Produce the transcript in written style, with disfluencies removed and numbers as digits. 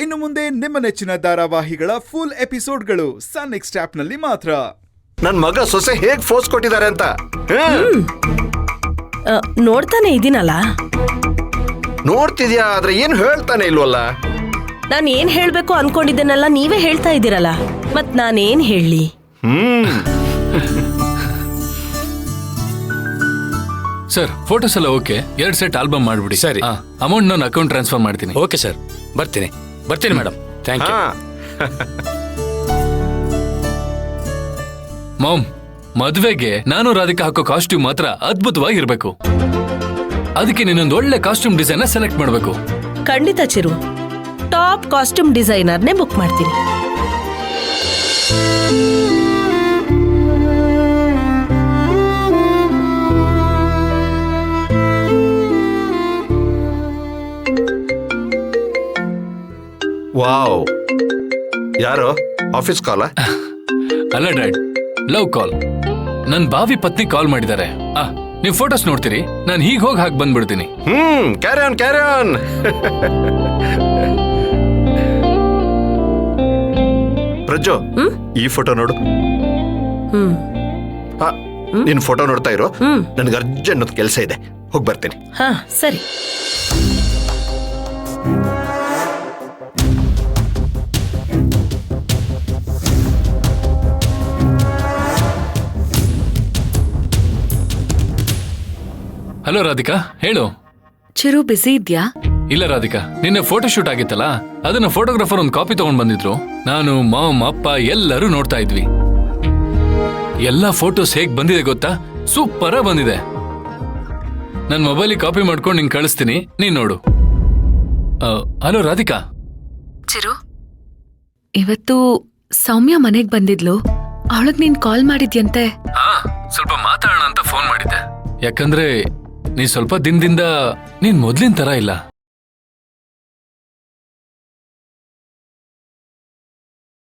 ಇನ್ನು ಮುಂದೆ ನಿಮ್ಮ ನೆಚ್ಚಿನ ಧಾರಾವಾಹಿಗಳ ಫುಲ್ ಎಪಿಸೋಡ್ಗಳು ಸನ್ ನೆಕ್ಸ್ಟ್ ಆಪ್ನಲ್ಲಿ ಮಾತ್ರ. ನನ್ ಮಗ ಸೊಸೆ ಹೇಗ್ ಫೋರ್ಸ್ ಕೊಟ್ಟಿದ್ದಾರೆ ಅಂತ ನೋಡ್ತಾನೆ ಇದೀನಲ್ಲ. ನೋಡ್ತಿದ್ಯಾ, ಆದ್ರೆ ಏನ್ ಹೇಳ್ತಾನೆ ಇಲ್ವಲ್ಲ. ನಾನು ಏನ್ ಹೇಳ್ಬೇಕು ಅನ್ಕೊಂಡಿದ್ದೇನಲ್ಲ ನೀವೇ ಹೇಳ್ತಾ ಇದ್ದೀರಲ್ಲ, ಮತ್ ನಾನೇನ್ ಹೇಳಿ? ಸರ್, ಫೋಟೋಸ್ ಎಲ್ಲ ಓಕೆ. 2 ಸೆಟ್ ಆಲ್ಬಮ್ ಮಾಡ್ಬಿಡಿ. ಸರಿ. ಅಮೌಂಟ್ ನಾನು ಅಕೌಂಟ್ ಟ್ರಾನ್ಸ್ಫರ್ ಮಾಡ್ತೀನಿ. ಓಕೆ ಸರ್, ಬರ್ತೀನಿ ಮೇಡಮ್. Thank you. ಮಾಮ್, ಮದ್ವೆಗೆ ನಾನು ರಾಧಿಕಾ ಹಾಕೋ ಕಾಸ್ಟ್ಯೂಮ್ ಮಾತ್ರ ಅದ್ಭುತವಾಗಿರ್ಬೇಕು. ಅದಕ್ಕೆ ನೀನೊಂದು ಒಳ್ಳೆ ಕಾಸ್ಟ್ಯೂಮ್ ಡಿಸೈನ್ ಸೆಲೆಕ್ಟ್ ಮಾಡಬೇಕು. ಖಂಡಿತ ಚಿರು, ಟಾಪ್ ಕಾಸ್ಟ್ಯೂಮ್ ಡಿಸೈನರ್ನೇ ಬುಕ್ ಮಾಡ್ತೀನಿ. ವಾವ್, ಯಾರು? ಆಫೀಸ್ ಕಾಲ? ಅಲ್ಲ ಡ್ಯಾಡ್, ಲವ್ ಕಾಲ್. ನನ್ ಭಾವಿ ಪತ್ನಿ ಕಾಲ್ ಮಾಡಿದ್ದಾರೆ. ನೀವು ಫೋಟೋಸ್ ನೋಡ್ತೀರಿ, ನಾನು ಹೀಗ್ ಹೋಗಿ ಹಾಕಿ ಬಂದ್ಬಿಡ್ತೀನಿ. Carry on. ಪ್ರಜ್ಜು, ಈ ಫೋಟೋ ನೋಡು. ನಿನ್ ಫೋಟೋ ನೋಡ್ತಾ ಇರೋ, ನನ್ಗೆ ಅರ್ಜೆಂಟ್ ಕೆಲಸ ಇದೆ, ಹೋಗಿ ಬರ್ತೀನಿ. ಹಾ ಸರಿ. ಹಲೋ ರಾಧಿಕಾ, ಹೇಳು. ಚಿರು, ಬಿಸಿ ಇದ್ಯಾ? ಇಲ್ಲ ರಾಧಿಕಾ, ನಿನ್ನೆ ಫೋಟೋ ಶೂಟ್ ಆಗಿತ್ತಲ್ಲ, ಅದನ್ನ ಫೋಟೋಗ್ರಾಫರ್ ಒಂದು ಕಾಪಿ ತಗೊಂಡ್ ಬಂದಿದ್ರು. ನಾನು, ಮಾಮ್, ಅಪ್ಪ ಎಲ್ಲರೂ ನೋಡ್ತಾ ಇದ್ವಿ. ಎಲ್ಲಾ ಫೋಟೋಸ್ ಹೇಗ್ ಬಂದಿದೆ ಗೊತ್ತಾ? ಸೂಪರ್ ಬಂದಿದೆ. ನನ್ ಮೊಬೈಲ್ ಕಾಪಿ ಮಾಡ್ಕೊಂಡು ನಿಂಗೆ ಕಳಿಸ್ತೀನಿ, ನೀನ್ ನೋಡು. ಹಲೋ ರಾಧಿಕಾ. ಚಿರು, ಇವತ್ತು ಸೌಮ್ಯ ಮನೆಗ್ ಬಂದಿದ್ಲು, ಅವಳಗ್ ನೀನ್ ಕಾಲ್ ಮಾಡಿದ್ಯಂತೆ. ಸ್ವಲ್ಪ ಮಾತಾಡೋಣ ಅಂತ ಫೋನ್ ಮಾಡಿದ್ದೆ. ಯಾಕಂದ್ರೆ ನೀ ಸ್ವಲ್ಪ ದಿನದಿಂದ ನೀನ್ ಮೊದ್ಲಿನ ತರ ಇಲ್ಲ.